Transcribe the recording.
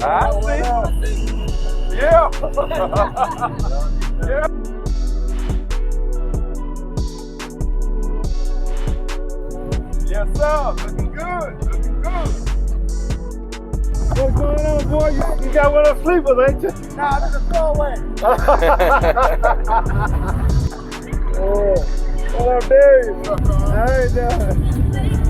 I see. Yeah. Yeah. Yes, sir. Looking good. Looking good. What's going on, boy? You got one of those sleepers, ain't you? Nah, this is a throwaway. Oh, what up, Dave? How you doing?